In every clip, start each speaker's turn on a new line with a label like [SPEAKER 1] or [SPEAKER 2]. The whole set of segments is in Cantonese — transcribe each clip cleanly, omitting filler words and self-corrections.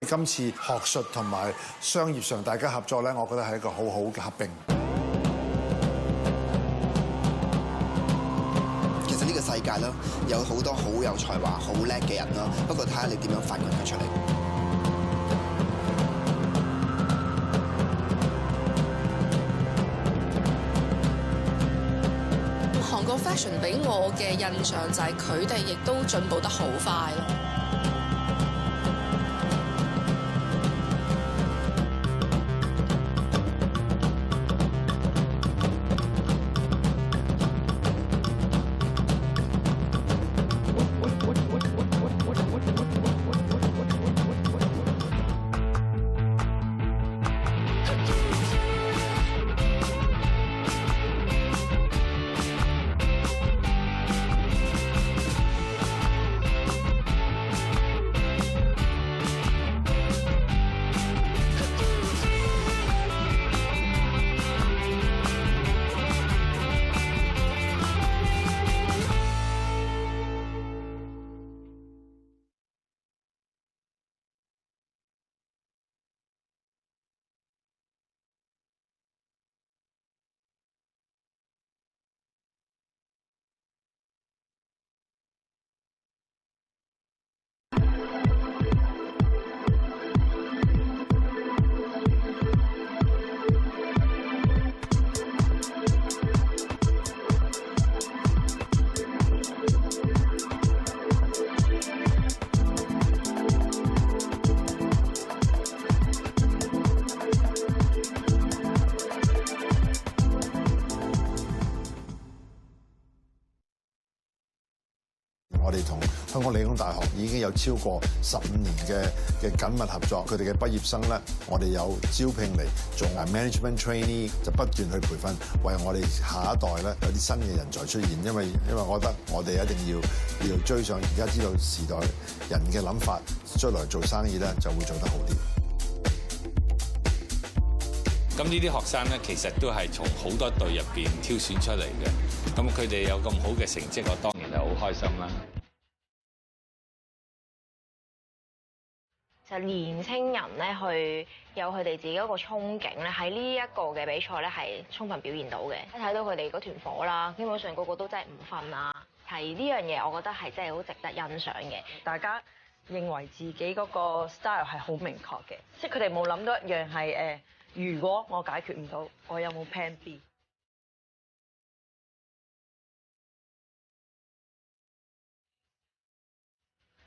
[SPEAKER 1] 今次學術同埋商業上大家合作咧，我覺得係一個好好嘅合併。
[SPEAKER 2] 其實呢個世界咧有好多好有才華、好叻嘅人啦，不過睇下你點樣發掘佢出嚟。
[SPEAKER 3] 韓國 fashion 俾我嘅印象就係佢哋亦都進步得好快咯。
[SPEAKER 1] 我哋同香港理工大學已經有超過15年嘅緊密合作，佢哋嘅畢業生咧，我哋有招聘嚟做 management trainee， 就不斷去培訓，為我哋下一代咧有啲新嘅人才出現。因為我覺得我哋一定要追上而家知道時代人嘅諗法，將來做生意咧就會做得好啲。
[SPEAKER 4] 咁呢啲學生咧，其實都係從好多隊入邊挑選出嚟嘅。咁佢哋有咁好嘅成績，我當然係好開心啦。
[SPEAKER 5] 就年青人咧，去有佢哋自己一個憧憬咧，喺呢一個嘅比賽咧係充分表現到嘅。睇到佢哋嗰團火啦，基本上個個都真係唔瞓啊。係呢樣嘢，我覺得係真係好值得欣賞嘅。
[SPEAKER 6] 大家認為自己嗰個 style 係好明確嘅，即係佢哋冇諗到一樣係如果我解決唔到，我有冇 Plan B？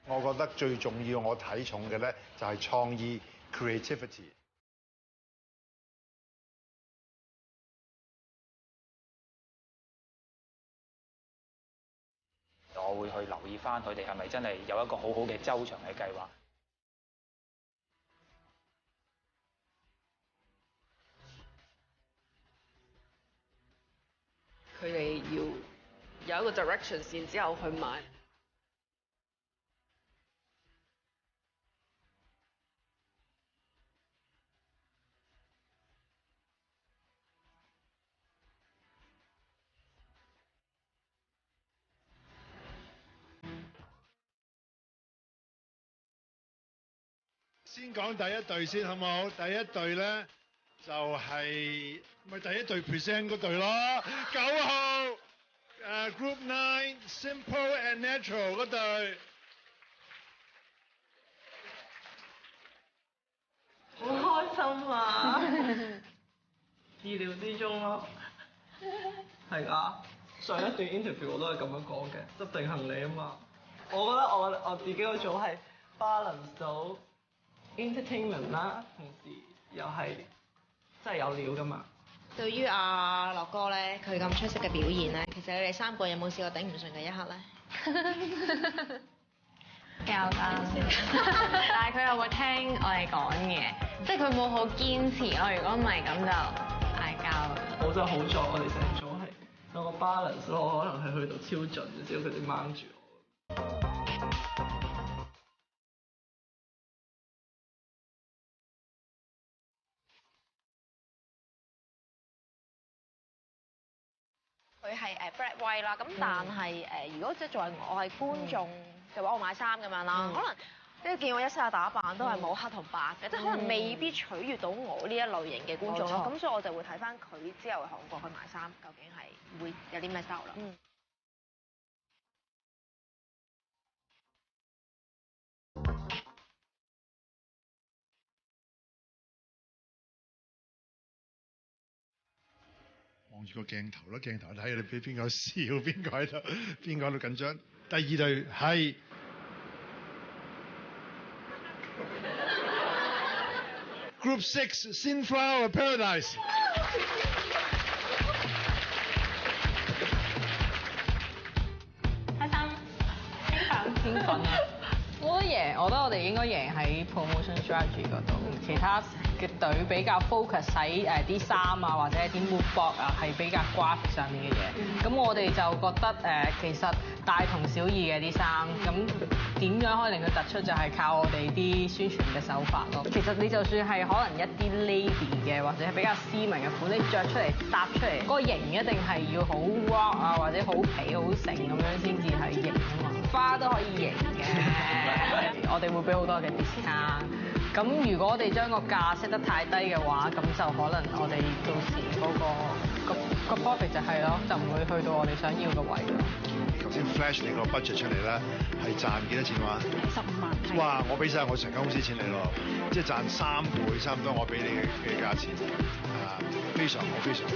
[SPEAKER 1] 我覺得最重要，我睇重嘅咧就係創意 creativity。
[SPEAKER 7] 我會去留意返佢哋係咪真係有一個好好嘅周詳嘅計劃。
[SPEAKER 8] 佢哋要有一個 direction 先之後去買。
[SPEAKER 9] 先講第一隊先好冇？第一隊咧就係咪第一隊 present 嗰隊咯？9號Group 9 Simple and Natural 嗰隊。
[SPEAKER 6] 好開心啊！意料之中咯，係㗎。上一段 interview 我都係咁樣講嘅，執定行李啊嘛。我覺得我自己嗰組係 balance 到 entertainment 啦，同時又係真係有料㗎嘛。
[SPEAKER 5] 對於阿樂哥咧，佢咁出色嘅表現咧，其實你哋3個有冇試過頂唔順嘅一刻咧？
[SPEAKER 10] 有㗎，但係佢又會聽我哋講嘅，即係佢冇好堅持咯。如果唔係咁就嗌交。
[SPEAKER 6] 我真係好在我哋成組係有個 balance 咯，我可能係去到超盡，只要佢哋掹住我。
[SPEAKER 5] 佢係Brad White 啦，咁但係如果即係作為我係觀眾嘅話，我買衫咁樣啦，可能跟住見我一身嘅打扮都係冇黑同白嘅，即係可能未必取悅到我呢一類型嘅觀眾咯。咁所以我就會睇翻佢之後去韓國去買衫，究竟係會有啲咩 style 啦。
[SPEAKER 9] 望住個鏡頭啦，鏡頭睇下你俾邊個笑，邊個喺度緊張。第二隊係Group 6 Sunflower Paradise。
[SPEAKER 10] 開心，興奮啊！我覺得我哋應該贏喺 promotion strategy 嗰度，其他嘅隊比較 focus 喺啲衫啊或者啲 mood board 啊係比較 graphic 上面嘅嘢，咁我哋就覺得其實大同小異嘅啲衫，咁點樣可以令佢突出就係靠我哋啲宣傳嘅手法咯。其實你就算係可能一啲 lady 嘅或者係比較斯文嘅款，你着出嚟搭出嚟，嗰個型一定係要好 rock 啊或者好皮好成咁樣先至係型啊嘛。花都可以型嘅，我哋會俾好多嘅 discount。咁如果我哋將個價 set 得太低嘅話，咁就可能我哋到時嗰個 profit 就係咯，就唔會去到我哋想要嘅位咯。
[SPEAKER 9] 頭先 flash 你個 budget 出嚟咧，係賺幾多錢話？15萬。哇！我俾晒我成間公司錢你咯，即係賺3倍差唔多我俾你嘅價錢，非常好，非常好。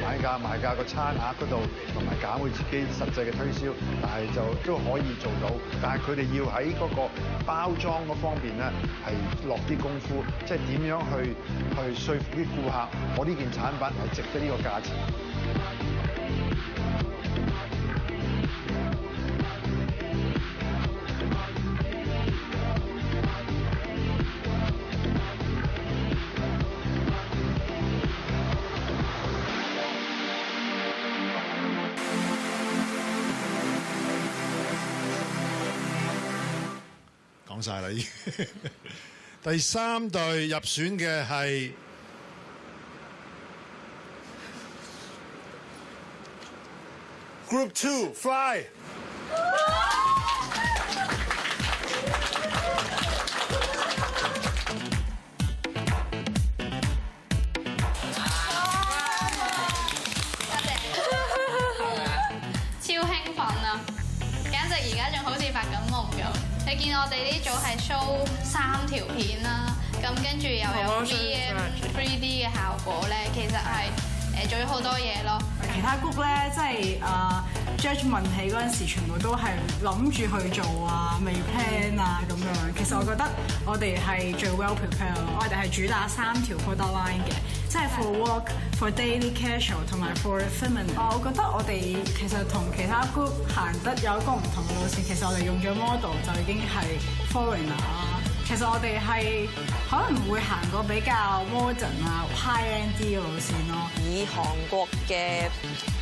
[SPEAKER 9] 買價個差額嗰度同埋減佢自己實際嘅推銷，但係就都可以做到。但係佢哋要喺嗰個包裝嗰方面咧，係落啲功夫，即係點樣去說服啲顧客，我呢件產品係值得呢個價錢。講晒啦，已經。第3隊入選嘅係Group 2 Fly。
[SPEAKER 10] 超興奮啊！簡直而家仲好似發緊夢咁。你見我哋呢組係 show 3條片啦，咁跟住又有 VM 3D 嘅效果咧，其實係做咗好多嘢咯。
[SPEAKER 11] 其他 group 咧，即係judge 問起嗰陣時，全部都係諗住去做啊，未 plan 啊咁樣。其實我覺得我哋係最 well prepared 咯。我哋係主打3條 product line 嘅，即係 for work、for daily casual 同埋 for feminine。我覺得我哋其實同其他 group 行得有一個唔同嘅路線。其實我哋用咗 model 就已經係 foreigner 啦。其實我哋係可能會行個比較 modern 啊、high end 啲嘅路線咯。
[SPEAKER 12] 以韓國嘅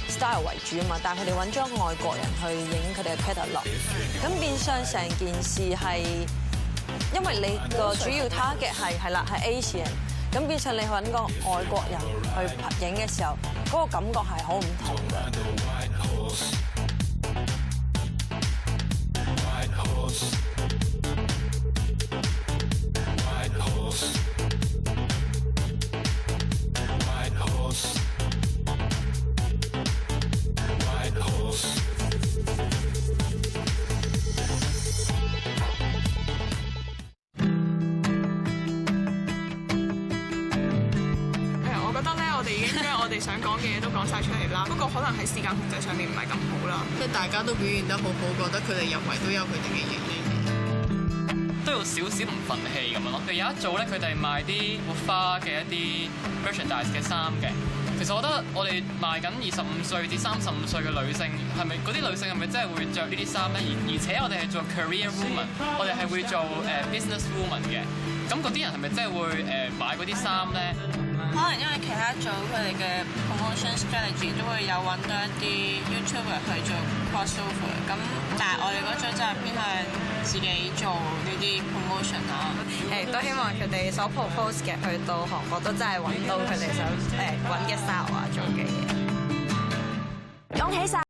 [SPEAKER 12] style 為主啊嘛，但係佢哋揾咗外國人去影佢哋嘅 catalog， 咁變相成件事係因為你個主要 target 係啦係 Asian， 咁變相你揾個外國人去拍影嘅時候，嗰個感覺係好唔同嘅。
[SPEAKER 13] 想講嘅嘢都講晒出嚟啦，不過可能喺時間控制上面唔係咁好啦，即係大家都表現得好好，覺得佢哋入圍都有佢哋嘅影響，
[SPEAKER 14] 都有少少唔憤氣咁樣咯。有一組咧，佢哋賣啲活花嘅一啲 merchandise 嘅衫嘅。其實我覺得我哋賣緊25歲至35歲嘅女性，係咪嗰啲女性係咪真係會着呢啲衫咧？而且我哋係做 career woman， 我哋係會做business woman 嘅。咁嗰啲人係咪真係會買嗰啲衫咧？
[SPEAKER 15] 可能因為其他組佢哋嘅 promotion strategy 都會有揾到一啲 YouTuber 去做 crossover， 咁但係我哋嗰組就係偏向自己做呢啲 promotion 啦。
[SPEAKER 16] 都希望佢哋所 propose 嘅去到韓國都真係揾到佢哋想揾嘅 style 啊，做嘅嘢。恭喜晒！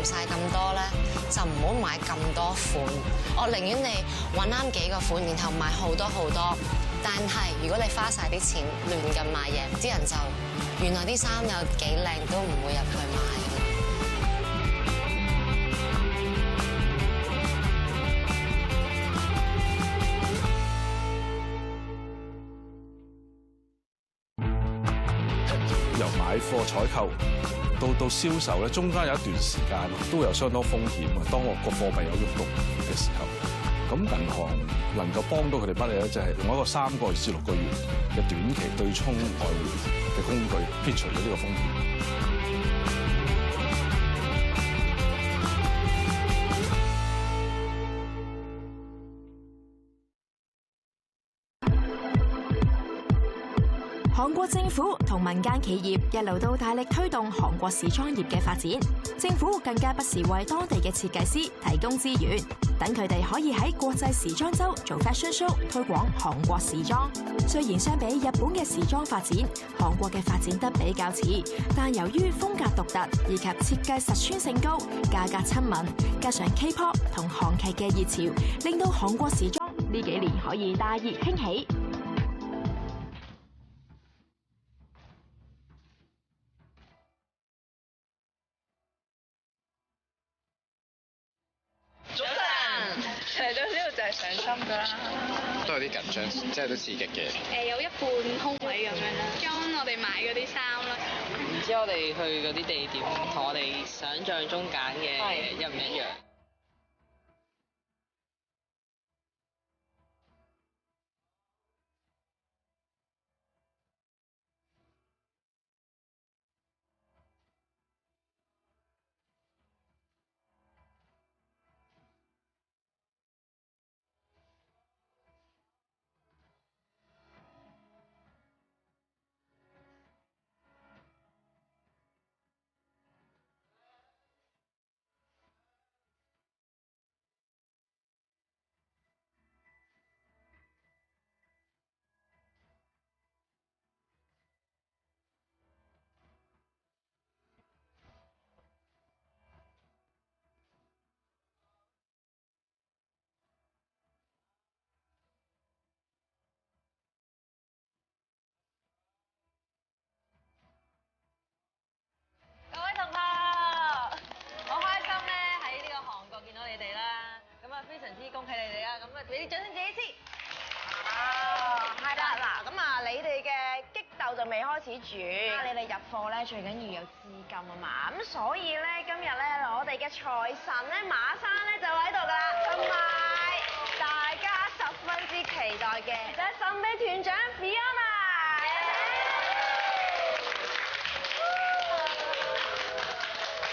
[SPEAKER 17] 晒咁多咧，就唔好買咁多款。我寧願你揾啱幾個款，然後買好多好多。但係如果你花晒啲錢亂咁買嘢，啲人就原來啲衫有幾靚都唔會入去買。
[SPEAKER 18] 由買貨採購到銷售咧，中間有一段時間都有相當風險嘅。當我個貨幣有喐動嘅時候，咁銀行能夠幫到佢哋乜嘢咧？就係用一個3個月至6個月嘅短期對沖外匯嘅工具，撇除咗呢個風險。
[SPEAKER 19] 韓國政府同民間企業一路都大力推動韓國時裝業嘅發展，政府更加不時為當地嘅設計師提供資源，等佢哋可以喺國際時裝週做 fashion show 推廣韓國時裝。雖然相比日本嘅時裝發展，韓國嘅發展得比較遲，但由於風格獨特以及設計實穿性高、價格親民，加上 K-pop 同韓劇嘅熱潮，令到韓國時裝呢幾年可以大熱興起。
[SPEAKER 13] 嚟到呢度就係上心㗎啦，
[SPEAKER 20] 都有啲緊張，即係都刺激嘅。
[SPEAKER 13] 有一半空位咁樣啦，跟我哋買嗰啲衫啦。
[SPEAKER 21] 唔知我哋去嗰啲地點同我哋想像中揀嘅一唔一樣？
[SPEAKER 22] 恭喜你哋啊！咁啊，俾啲掌聲自己先。係啦，嗱，咁啊，你哋嘅激鬥就未開始住。你哋入貨咧，最緊要有資金啊嘛。咁所以咧，今日咧，我哋嘅財神咧，馬生咧就喺度㗎啦，同埋大家十分之期待嘅就係神秘團長 Fiona。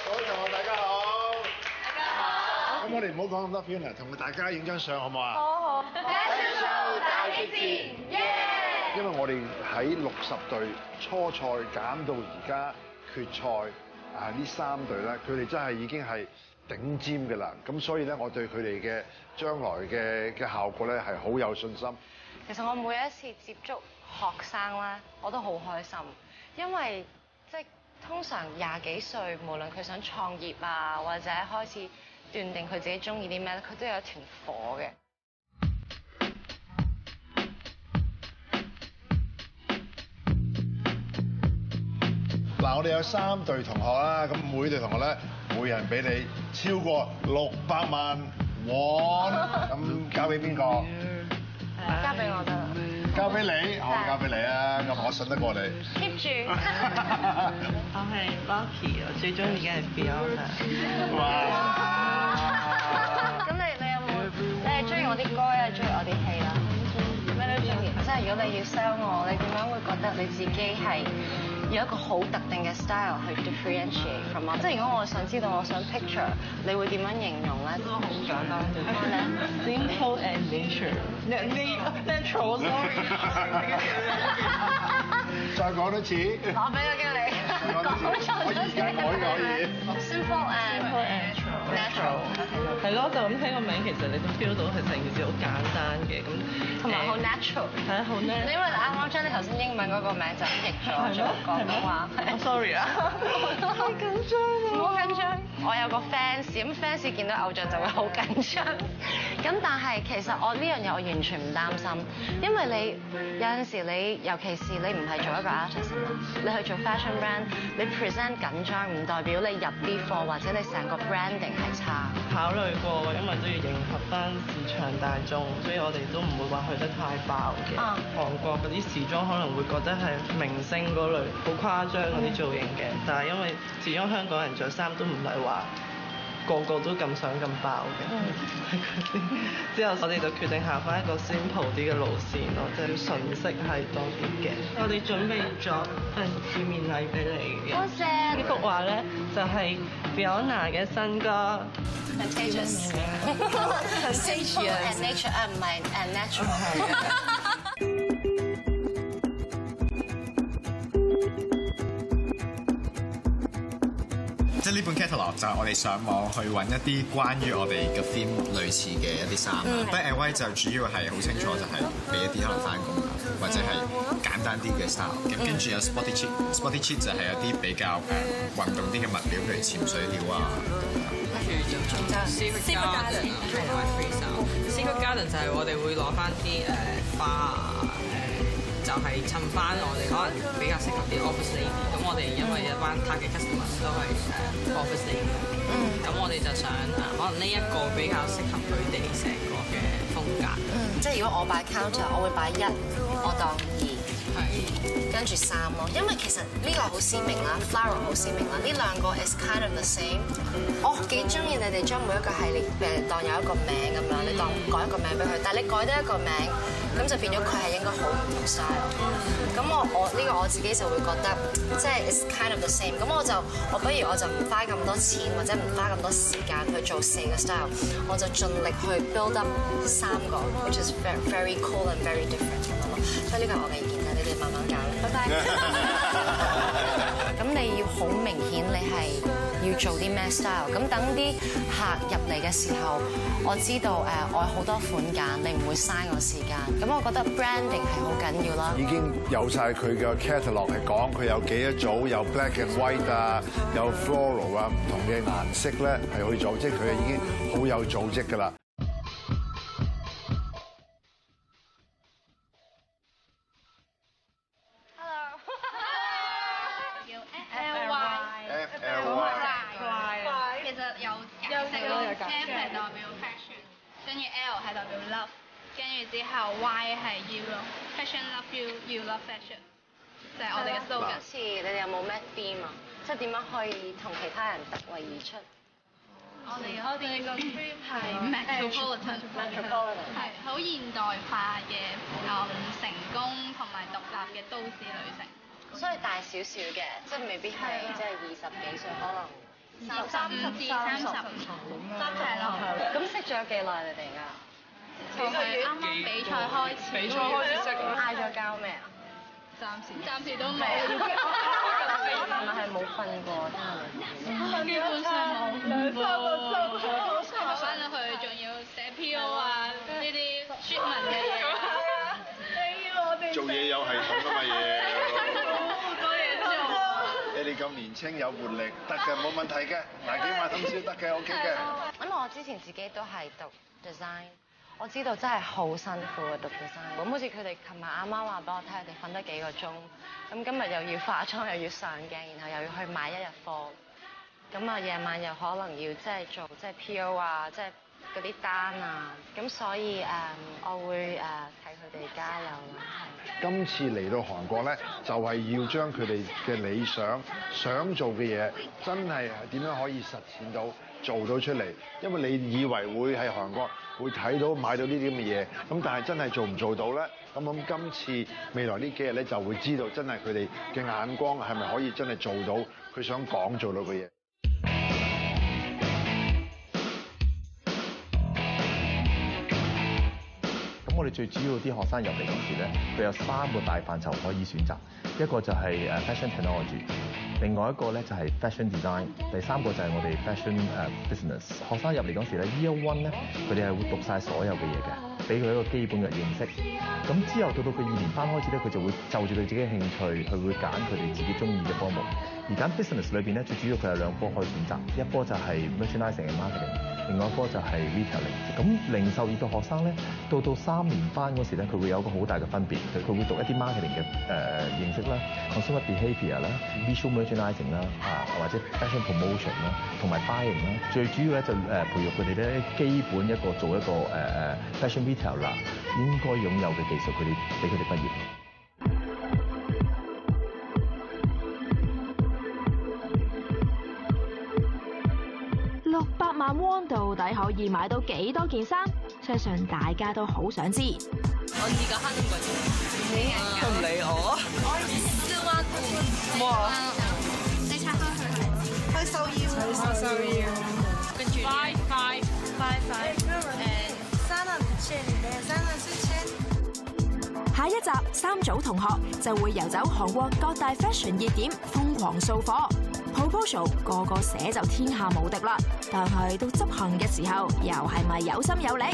[SPEAKER 9] 各位同學大家好。咁我哋唔好講咁多 Fiona， 同大家影張相好唔好啊？
[SPEAKER 22] 好。Fashion Show 大激戰，耶！
[SPEAKER 9] 因為我哋喺60隊初賽減到而家決賽呢3隊咧，佢哋真係已經係頂尖嘅啦。咁所以咧，我對佢哋嘅將來嘅效果咧係好有信心。
[SPEAKER 17] 其實我每一次接觸學生咧，我都好開心，因為即係通常20幾歲，無論佢想創業啊，或者開始斷定佢自己中意啲咩咧，佢都有一團火嘅。
[SPEAKER 9] 嗱，我哋有3隊同學啦，咁每隊同學咧，每人俾你超過600萬won，咁交俾邊個？
[SPEAKER 17] 交俾我得啦。
[SPEAKER 9] 交俾你，好，交俾你啊！咁我信得過你。
[SPEAKER 17] keep 住。
[SPEAKER 6] 我係 Lucky， 我最中意嘅係 Fiona。
[SPEAKER 22] 哇！咁你有冇？你係中意我啲歌啊，中意我啲戲啦？咩都中意。即係如果你要 sell 我，你點樣會覺得你自己係有一個好特定嘅 style 去 differentiate from 我？即係如果我想知道，我想 picture， 你會點樣形容咧？都好簡單嘅。
[SPEAKER 6] Simple and nature。natural sorry。
[SPEAKER 9] 再講多次。
[SPEAKER 22] 我俾個機會你。
[SPEAKER 9] 可以。
[SPEAKER 22] Simple and natural。
[SPEAKER 6] 係咯，就咁聽個名，其實你都 feel 到係成件事好簡單嘅咁。
[SPEAKER 22] 同埋好 natural。係啊，好 natural。因為啱啱將你頭先英文嗰個名就譯咗做廣東話。
[SPEAKER 6] Sorry 啊。
[SPEAKER 22] 太緊張啦。唔好緊張。我有個 fans，咁 fans 見到偶像就會好緊張。咁但係其實我呢樣嘢我完全唔擔心，因為你有陣時你尤其是你唔係做一個 artist 嘛，你去做 fashion brand， 你 present 緊張唔代表你入啲貨或者你成個 branding 係差。
[SPEAKER 6] 考慮過，因為都要迎合翻市場大眾，所以我哋都唔會話去得太爆嘅。韓國嗰啲時裝可能會覺得係明星嗰類好誇張嗰啲造型嘅，但係因為始終香港人着衫都唔係話個個都咁想咁爆嘅。之後我哋就決定行翻一個 simple 啲嘅路線咯，即係純色係多啲嘅。我哋準備咗份見面禮俾你嘅。多謝。呢幅畫咧就係 Fiona 嘅新歌。
[SPEAKER 22] Contagious。Contagious and nature 唔係 and natural。
[SPEAKER 20] 即係呢本 catalog 就係我哋上網去揾一啲關於我哋嘅 theme 類似嘅一啲衫。Black and White 就主要係好清楚，就係俾一啲可能翻工或者係簡單啲嘅 style。咁跟住有 Sporty Chic，Sporty Chic 就係有啲比較運動啲嘅物料，譬如潛水料啊。
[SPEAKER 21] Secret Garden 係同埋 Freestyle。Secret Garden 就係我哋會攞翻啲花啊。就係襯翻我哋可能比較適合啲 office lady，咁我哋因為一班 target customer 都係office lady，咁我哋就想可能呢一個比較適合佢哋成個嘅風格。
[SPEAKER 22] 即係如果我擺 counter， 我會擺1，我當2，跟住3咯。因為其實呢個好鮮明啦 ，flower 好鮮明啦，呢兩個 is kind of the same。我幾中意你哋將每一個系列當有一個名咁樣，你當改一個名俾佢，但係你改得一個名。咁就變咗佢係應該好唔同 style。咁我呢個我自己就會覺得，即係 it's kind of the same。咁我不如我就唔花咁多錢或者唔花咁多時間去做4個 style， 我就盡力去 build up 3個 ，which is very cool and very different 咁樣咯。所以呢個係我嘅意見啫，你哋慢慢搞啦。拜拜。咁你要好明顯你係要做啲咩 style， 咁等啲客入嚟嘅時候，我知道我有好多款揀，你唔會嘥我時間。咁我覺得 branding 係好緊要啦。
[SPEAKER 1] 已經有晒佢嘅 catalog 係講佢有幾多組，有 black and white 啊，有 floral 啊，唔同嘅顏色咧係去做，即係佢已經好有組織㗎啦。
[SPEAKER 2] 跟住 L 係代表 love， 跟住之後 Y 係 you 咯 ，fashion love you，you love fashion， 就係我哋嘅 slogan。
[SPEAKER 22] 今次你哋有冇咩 theme 啊？即係點樣可以同其他人突圍而出？
[SPEAKER 2] 我哋個 theme 係 metropolitan， 係好現代化嘅成功同埋獨立嘅都市女性。
[SPEAKER 22] 所以大少少嘅，即係未必係即係20幾歲，可能。
[SPEAKER 2] 25至30，係咯。
[SPEAKER 22] 咁識咗幾耐你哋㗎？
[SPEAKER 2] 就係啱啱比賽開始。比賽開始識。
[SPEAKER 22] 嗌咗交咩啊？
[SPEAKER 2] 暫時都冇。
[SPEAKER 22] 係咪冇瞓過？
[SPEAKER 2] 基本上冇瞓過。翻到去仲要寫 PO 啊，呢啲説文嘅嘢。
[SPEAKER 9] 做嘢有系統㗎嘛嘢。你哋咁年青有活力，得嘅冇問題嘅，捱幾晚通宵得嘅 OK 嘅。
[SPEAKER 22] 因為我之前自己都係讀 design， 我知道真係好辛苦啊讀 design。咁好似佢哋琴日啱啱話俾我聽，佢哋瞓得幾個鐘，咁今日又要化妝又要上鏡，然後又要去買1日貨，咁啊夜晚又可能要即係做即係 PO 啊，即係嗰啲單啊，咁所以我會替佢哋加油啦。
[SPEAKER 1] 今次嚟到韓國咧，就係要將佢哋嘅理想、想做嘅嘢，真係點樣可以實踐到、做到出嚟。因為你以為會喺韓國會睇到、買到呢啲咁嘅嘢，咁但係真係做唔做到咧？咁今次未來呢幾日咧，就會知道真係佢哋嘅眼光係咪可以真係做到佢想講做到嘅嘢。
[SPEAKER 3] 我哋最主要啲學生入嚟嗰時咧，佢有3個大範疇可以選擇，一個就係fashion technology， 另外一個咧就係 fashion design， 第3個就係我哋 fashion business。學生入嚟嗰時咧 ，Year 1咧，佢哋係會讀晒所有嘅嘢嘅。俾佢一個基本嘅認識。咁之後到佢2年班開始咧，佢就會就住佢自己嘅興趣，佢會揀佢哋自己中意嘅科目。而揀 business 裏邊咧，最主要佢有2科可以選擇，一科就係 merchandising and marketing， 另外一科就係 retailing。咁零售業嘅學生咧，到3年班嗰時咧，佢會有一個好大嘅分別，佢會讀一啲 marketing 嘅認識啦 ，consumer behaviour 啦 ，visual merchandising 啦，或者 fashion promotion 啦，同埋 buying 啦。最主要咧就培育佢哋咧基本一個做一個fashion retailer 應該擁有嘅技術，佢哋俾佢哋畢業。
[SPEAKER 19] 600萬汪到底可以買到幾多件衫？相信大家都好想知。
[SPEAKER 8] 我自己慳啲貴啲，
[SPEAKER 6] 佢唔理我。
[SPEAKER 8] 4萬半。
[SPEAKER 6] 哇！
[SPEAKER 2] 你拆開佢係
[SPEAKER 16] 收腰，
[SPEAKER 13] 收腰，
[SPEAKER 8] 跟住5
[SPEAKER 16] 3人4千，3人4千。
[SPEAKER 19] 下一集3組同學就會遊走韓國各大 fashion 熱點，瘋狂掃貨。proposal 個個寫就天下無敵啦，但係到執行嘅時候，又係咪有心有力？